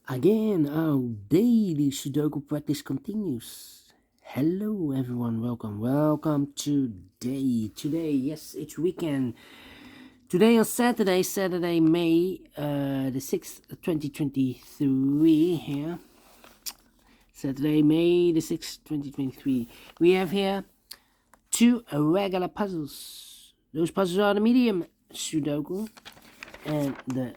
Again, our daily Sudoku practice continues. Hello, everyone. Welcome today. Yes, it's weekend. Today on Saturday, May the 6th, 2023. Here, Saturday, May the 6th, 2023. We have here two regular puzzles. Those puzzles are the Medium Sudoku and the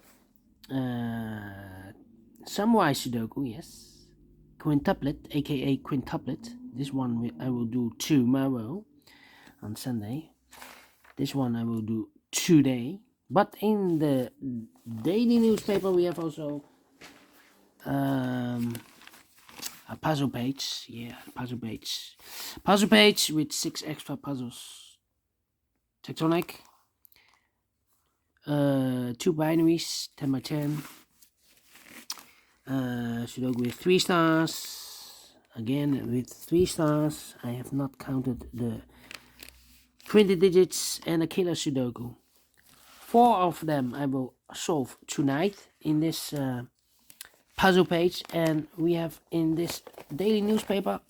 Samurai Sudoku, yes. Quintuplet, aka Quintuplet. This one I will do tomorrow on Sunday. This one I will do today. But in the daily newspaper, we have also a puzzle page. Yeah, puzzle page. Puzzle page with 6 extra puzzles. Tectonic. 2 binaries, 10 by 10. Sudoku with 3 stars. Again with 3 stars. I have not counted the printed digits and a killer Sudoku. 4 of them I will solve tonight in this puzzle page, and we have in this daily newspaper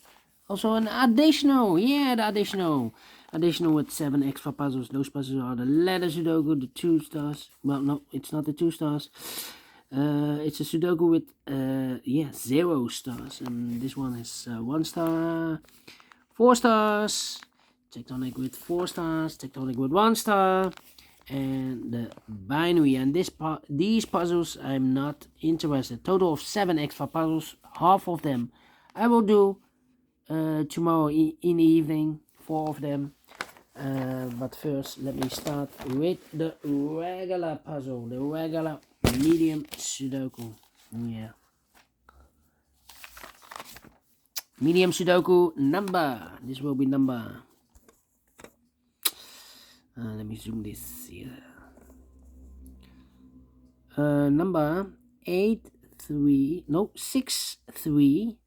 also an additional. Yeah, the additional with 7 extra puzzles. Those puzzles are the letter Sudoku, the 2 stars. Well, no, it's not the 2 stars. It's a Sudoku with 0 stars, and this one is 1 star, 4 stars, Tectonic with 4 stars, Tectonic with 1 star, and the binary. And these puzzles I'm not interested. Total of 7 extra puzzles. Half of them I will do tomorrow in the evening. 4 of them. But first, let me start with the regular puzzle, the regular Medium Sudoku. Yeah. Medium Sudoku number. This will be number. Let me zoom this here. Number 6, 3,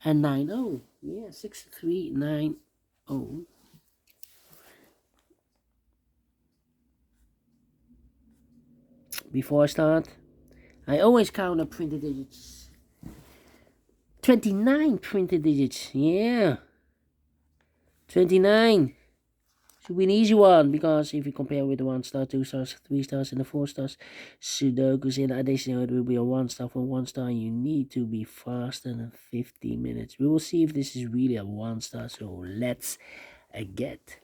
and 90. Yeah, 6, 3, 9, 0. Before I start, I always count up printed digits. 29 printed digits. Yeah. 29. Should be an easy one, because if you compare with the 1 star, 2 stars, 3 stars, and the 4 stars, Sudokus in addition, it will be a 1 star. For 1 star, you need to be faster than 50 minutes. We will see if this is really a 1 star, so let's get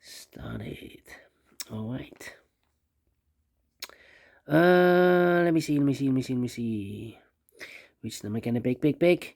started. Alright. Let me see. Which number can I pick?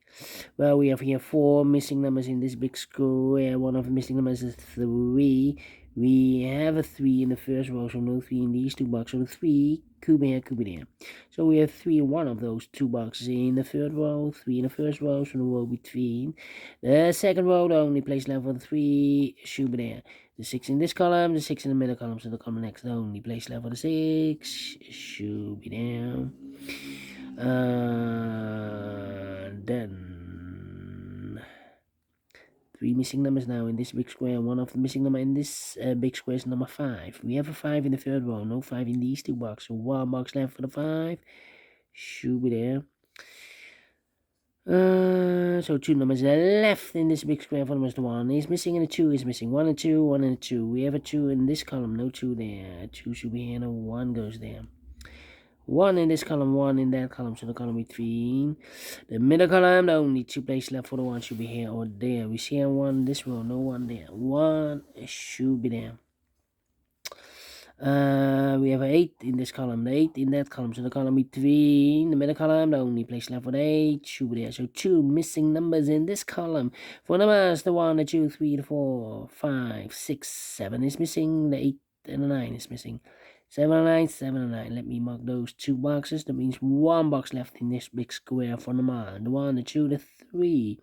Well, we have here 4 missing numbers in this big square. One of the missing numbers is 3. We have a 3 in the first row, so no 3 in these 2 boxes. So the 3 could be here. So we have 3 in one of those 2 boxes in the third row, 3 in the first row, so the row between. The second row, the only place left for the 3 should be there. The 6 in this column, the 6 in the middle column, so the column next, the only place left for the 6 should be there. Then 3 missing numbers now in this big square. One of the missing number in this big square is number 5. We have a 5 in the third row, no 5 in these 2 boxes. So 1 box left for the 5 should be there. So 2 numbers left in this big square. For numbers, the 1 is missing and the 2 is missing. 1 and 2, 1 and 2. We have a 2 in this column, no 2 there. 2 should be here, no 1 goes there. 1 in this column, 1 in that column, so the column between. The middle column, the only 2 places left for the 1 should be here or there. We see 1 in this row, no 1 there. 1 should be there. We have 8 in this column, the 8 in that column, so the column between. The middle column, the only place left for the 8 should be there. So 2 missing numbers in this column. For numbers, the 1, the 2, 3, the 4, 5, 6, 7 is missing. The 8 and the 9 is missing. 7 and 9, 7 and 9. Let me mark those 2 boxes. That means 1 box left in this big square for number. The 1, the 2, the 3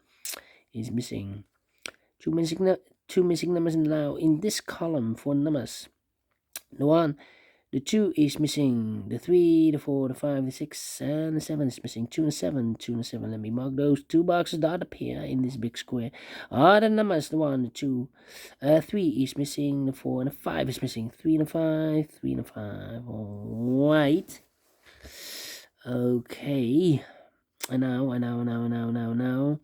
is missing. 2 missing numbers now in this column for numbers. The 1, the 2 is missing. The 3, the 4, the 5, the 6, and the 7 is missing. 2 and 7, 2 and 7. Let me mark those 2 boxes that appear in this big square. Are the numbers. The 1, the 2, 3 is missing. The 4 and the 5 is missing. 3 and a 5, 3 and a 5. Alright. Okay. And now.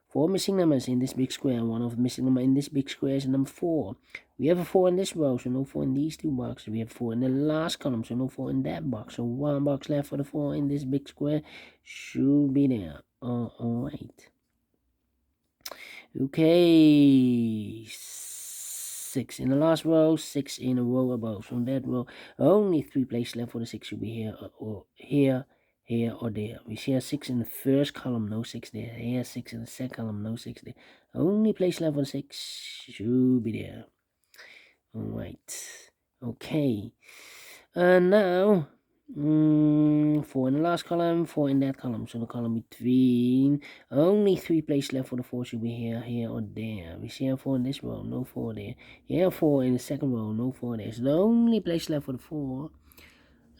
4 missing numbers in this big square. One of the missing number in this big square is number 4. We have a 4 in this row, so no 4 in these 2 boxes. We have 4 in the last column, so no 4 in that box. So 1 box left for the 4 in this big square. Should be there. Alright. Okay. 6 in the last row, 6 in a row above. From that row, only 3 places left for the 6 should be here or here. Here or there. We see a 6 in the first column, no 6 there. Here 6 in the second column, no 6 there. Only place left for 6 should be there. Alright. Okay. And now 4 in the last column, 4 in that column. So the column between, only 3 places left for the 4 should be here, here or there. We see a 4 in this row, no 4 there. Here 4 in the second row, no 4 there. So the only place left for the 4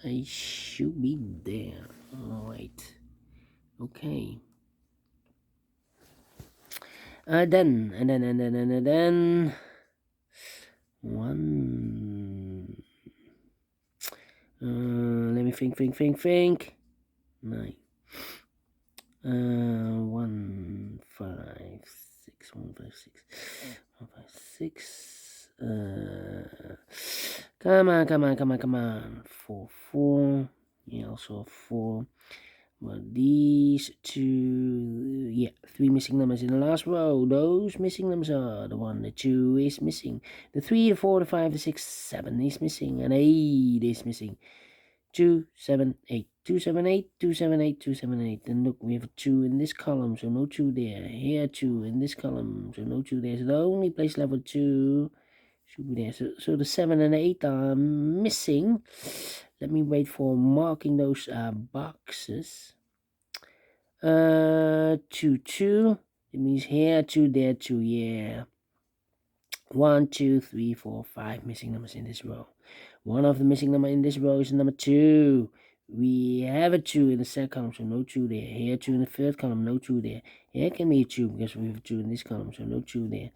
I should be there. Alright. Okay. Then 1. Let me think. 9. 1 5 6 1 5 6 1 5 6. Come on. 4 4. Yeah, also 4. Well, these 2, yeah, 3 missing numbers in the last row. Those missing numbers are the 1, the 2 is missing, the 3, the 4, the 5, the 6, 7 is missing, and 8 is missing. 2 7 8 2 7 8 2 7 8 2 7 8. And look, we have a 2 in this column, so no 2 there. Here 2 in this column, so no 2 there. So the only place level 2 should be there. So the 7 and 8 are missing. Let me wait for marking those boxes. 2 2. It means here 2, there 2. Yeah. 1 2 3 4 5 missing numbers in this row. One of the missing number in this row is number 2. We have a 2 in the second column, so no 2 there. Here 2 in the third column, no 2 there. Here can be a 2 because we have a 2 in this column, so no 2 there.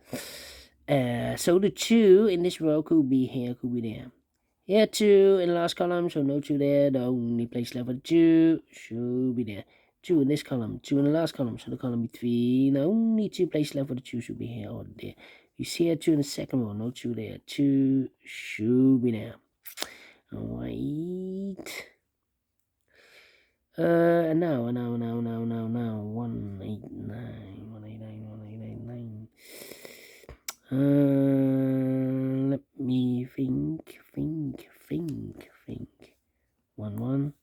So the 2 in this row could be here, could be there. Here 2 in the last column, so no 2 there. The only place left for 2 should be there. 2 in this column, 2 in the last column, so the column between, only 2 places left for the 2 should be here or there. You see here 2 in the second row, no 2 there. 2 should be there. Alright. And now 189. Let me think. 1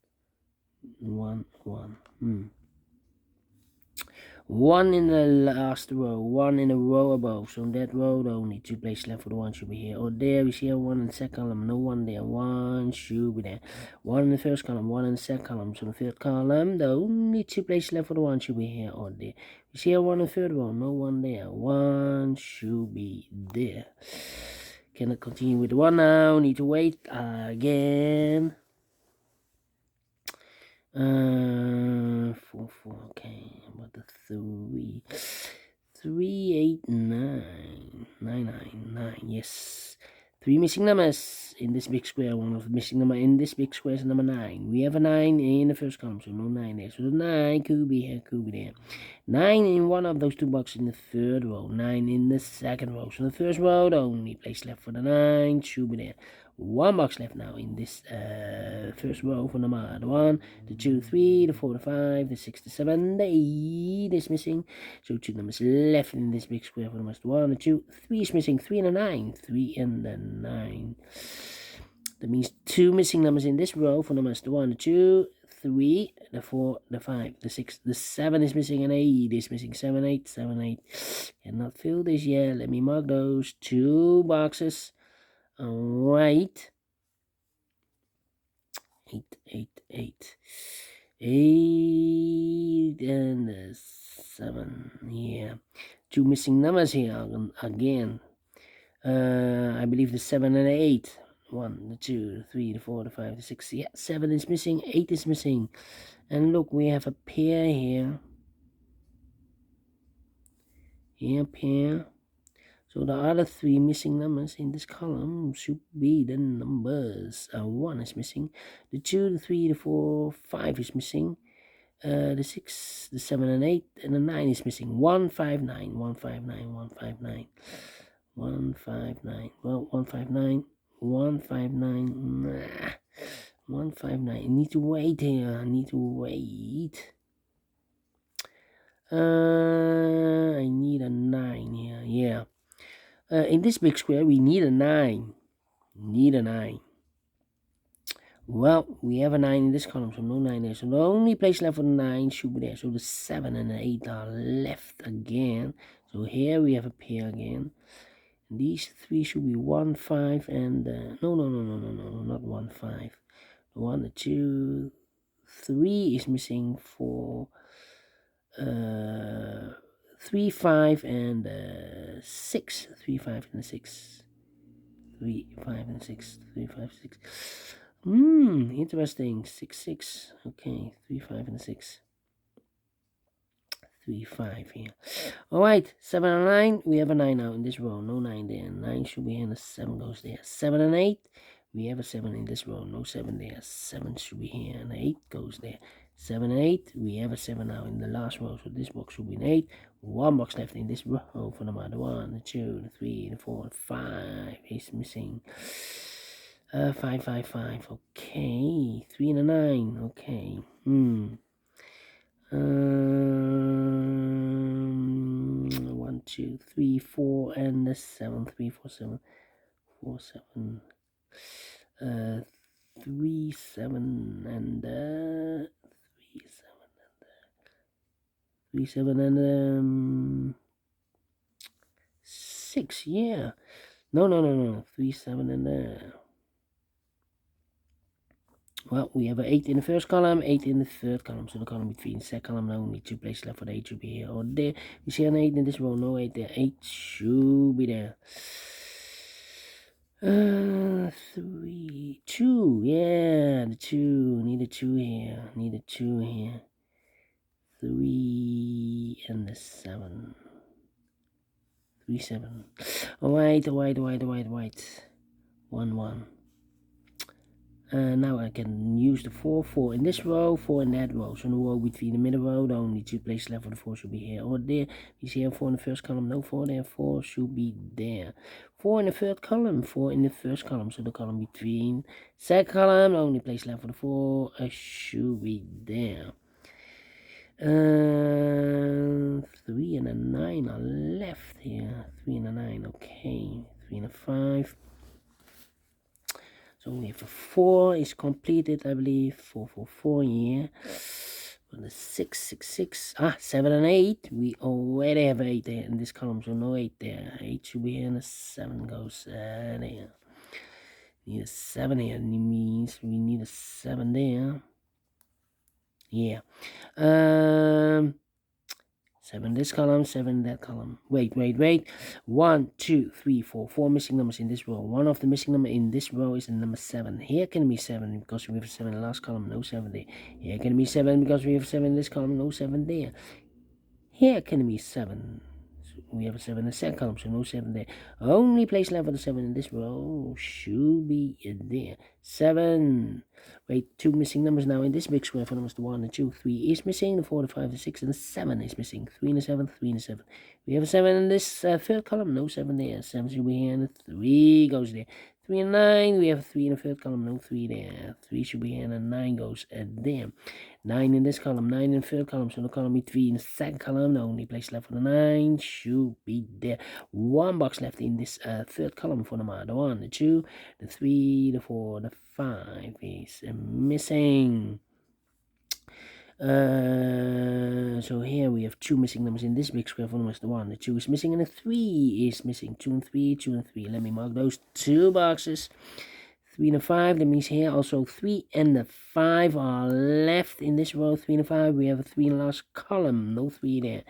1 in the last row, 1 in a row above. So in that row, the only 2 places left for the 1 should be here or there. We see a 1 in the second column, no 1 there. 1 should be there. 1 in the first column, 1 in the second column. So the third column, the only 2 places left for the 1 should be here or there. We see a 1 in the third row, no 1 there. 1 should be there. Cannot continue with the 1 now. Need to wait again. 4 4. Okay, about the 3 8 9 9. Yes, 3 missing numbers in this big square. One of the missing number in this big square is number 9. We have a 9 in the first column, so no 9 there. So the 9 could be here, could be there. 9 in one of those 2 boxes in the third row. 9 in the second row. So the first row, the only place left for the 9 should be there. 1 box left now in this first row for number 1, the 2, 3, the 4, the 5, the 6, the 7, the 8 is missing. So 2 numbers left in this big square for numbers 1, the 2, 3 is missing, 3 and a 9, 3 and the 9. That means 2 missing numbers in this row for numbers 1, the 2, 3, the 4, the 5, the 6, the 7 is missing, and 8 is missing. 7, 8, 7, 8. Cannot fill this yet. Let me mark those 2 boxes. Alright. 8 and the 7. Yeah. 2 missing numbers here again. I believe the 7 and the 8. 1, the 2, the 3, the 4, the 5, the 6. Yeah, 7 is missing, 8 is missing. And look, we have a pair here. Here, pair. So the other 3 missing numbers in this column should be the numbers. 1 is missing. The 2, the 3, the 4, 5 is missing. The 6, the 7 and 8, and the 9 is missing. 159, 159, 159, 159. Well, 159, 159. Nah, 159. I need to wait here. I need to wait. I need a 9 here. Yeah. In this big square, we need a 9. Need a 9. Well, we have a 9 in this column, so no 9 there. So the only place left for the 9 should be there. So the 7 and the 8 are left again. So here we have a pair again. And these 3 should be 1, 5, and no, not 1, 5. The 1, the 2, 3 is missing for 3, 5, and 6. 3, 5, and 6. 3, 5, and 6. 3, 5, 6. Interesting. 6, 6. Okay, 3, 5, and 6. 3, 5 here. Alright, 7 and 9. We have a 9 now in this row. No 9 there. 9 should be here, and the 7 goes there. 7 and 8. We have a 7 in this row. No 7 there. 7 should be here, and 8 goes there. 7 and 8. We have a 7 now in the last row. So this box should be an 8. 1 box left in this row for number 1, the 2, the 3, the 4, and 5 is missing. 5, 5, 5. Okay. 3 and a 9. Okay. 1, 2, 3, 4, and the 7. 3, 4, 7. 4, 7. 3, 7, and 3, 7, and 6. Yeah. No. 3, 7, and well, we have an 8 in the first column, 8 in the third column. So the column between the second column, only 2 places left for the 8 should be here or there. We see an 8 in this row, no 8 there. 8 should be there. 3, 2, yeah, the 2. Need a 2 here. Need a 2 here. 3 and the 7. 3, 7. Alright. 1, 1. Now I can use the 4, 4 in this row, 4 in that row. So in the row between the middle row, the only 2 places left for the 4 should be here or there. You see here 4 in the first column, no 4 there, 4 should be there. 4 in the third column, 4 in the first column. So the column between second column, the only place left for the 4 should be there. 3 and a 9 are left here. 3 and a 9, okay. 3 and a 5. So we have a 4 is completed, I believe. 4, 4, 4 here. And the 6, 6, 6. 7 and 8. We already have 8 there in this column, so no 8 there. 8 should be here, and the 7 goes there. Need a 7 here, and it means we need a 7 there. Yeah. 7 this column, 7 that column. Wait. 1, 2, 3, 4. 4 missing numbers in this row. One of the missing number in this row is the number 7. Here can be 7 because we have 7 in the last column, no 7 there. Here can be 7 because we have 7 in this column, no 7 there. Here can be 7. We have a 7 in the second column, so no 7 there. Only place left for the 7 in this row should be there. 7. Wait, 2 missing numbers now in this big square for numbers. The 1, the 2, 3 is missing. The 4, the 5, the 6, and the 7 is missing. 3 and the 7, 3 and the 7. We have a 7 in this third column, no 7 there. 7 should be here, and the 3 goes there. 3 and 9, we have a 3 in the third column, no 3 there. 3 should be here, and the 9 goes there. 9 in this column, 9 in the third column, so the column between the second column, the only place left for the 9 should be there. 1 box left in this third column for the 1, the 2, the 3, the 4, the 5 is missing. So here we have 2 missing numbers in this big square for numbers. The 1, the 2 is missing, and the 3 is missing. 2 and 3, 2 and 3. Let me mark those 2 boxes. 3 and 5, that means here also 3 and the 5 are left in this row. 3 and 5, we have a 3 in the last column, no 3 there.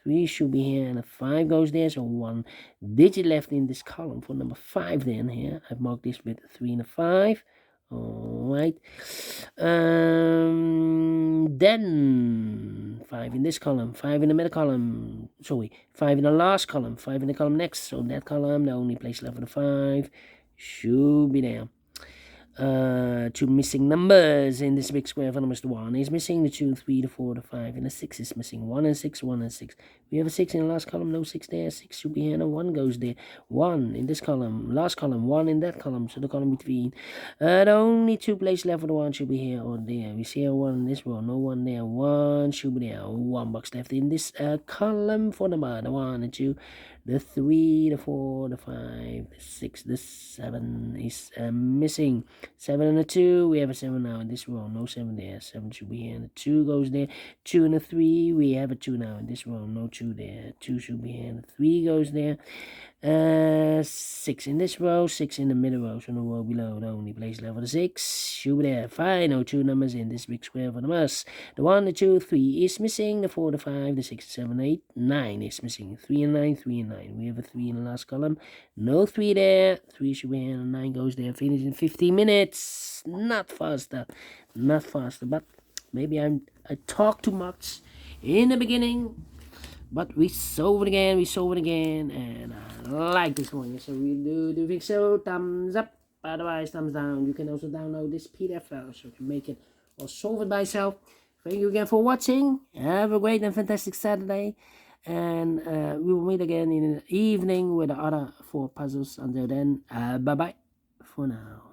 3 should be here, and the 5 goes there, so 1 digit left in this column for number 5 then here. I've marked this with 3 and a 5. Alright. Then 5 in this column, 5 in the middle column, 5 in the last column, 5 in the column next. So in that column, the only place left for the 5 should be there. two missing numbers in this big square for numbers. The 1 is missing, the 2, 3, the 4, the 5, and the 6 is missing. 1 and 6, 1 and 6. We have a 6 in the last column, no 6 there. 6 should be here, no 1 goes there. 1 in this column, last column, 1 in that column, so the column between. The only 2 places left for the 1 should be here or there. We see a 1 in this row, no 1 there. 1 should be there. 1 box left in this column for the 1 and 2. The 3, the 4, the 5, the 6, the 7 is missing. 7 and a 2, we have a 7 now in this row, no 7 there. 7 should be here, and the 2 goes there. 2 and a 3, we have a 2 now in this row, no 2 there. 2 should be here, and the 3 goes there. 6 in this row, 6 in the middle row, so no row below. The only place left for the 6 should be there. 5, no 2 numbers in this big square for the mus. The 1, the 2, 3 is missing. The 4, the 5, the 6, 7, 8, 9 is missing. 3 and 9, 3 and 9. We have a 3 in the last column. No 3 there. 3 should be here, and 9 goes there. Finish in 15 minutes. Not faster. Not faster, but maybe I talk too much in the beginning. But we solve it again, and I like this one. Yes, so we do think so. Thumbs up, otherwise thumbs down. You can also download this PDF file so you can make it or solve it by yourself. Thank you again for watching. Have a great and fantastic Saturday. And we will meet again in the evening with the other 4 puzzles. Until then, bye-bye for now.